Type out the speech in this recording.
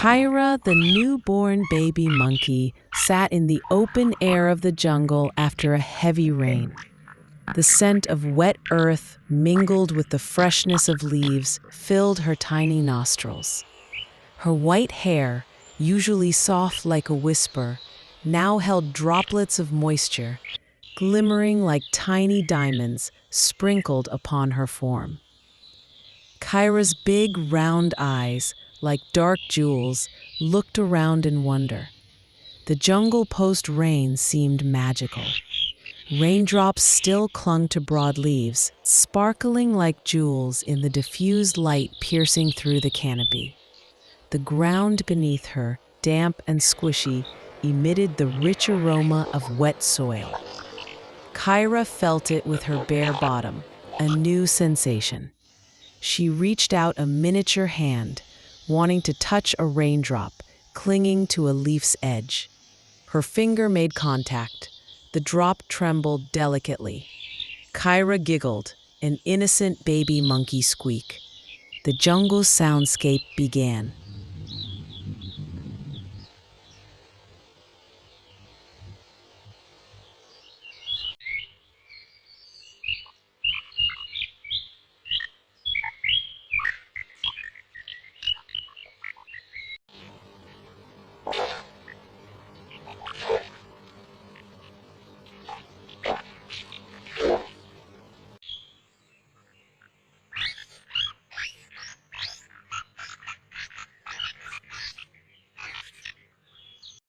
Kyra, the newborn baby monkey, sat in the open air of the jungle after a heavy rain. The scent of wet earth mingled with the freshness of leaves filled her tiny nostrils. Her white hair, usually soft like a whisper, now held droplets of moisture, glimmering like tiny diamonds sprinkled upon her form. Kyra's big, round eyes, like dark jewels, looked around in wonder. The jungle post-rain seemed magical. Raindrops still clung to broad leaves, sparkling like jewels in the diffused light piercing through the canopy. The ground beneath her, damp and squishy, emitted the rich aroma of wet soil. Kyra felt it with her bare bottom, a new sensation. She reached out a miniature hand, wanting to touch a raindrop, clinging to a leaf's edge. Her finger made contact. The drop trembled delicately. Kyra giggled, an innocent baby monkey squeak. The jungle's soundscape began.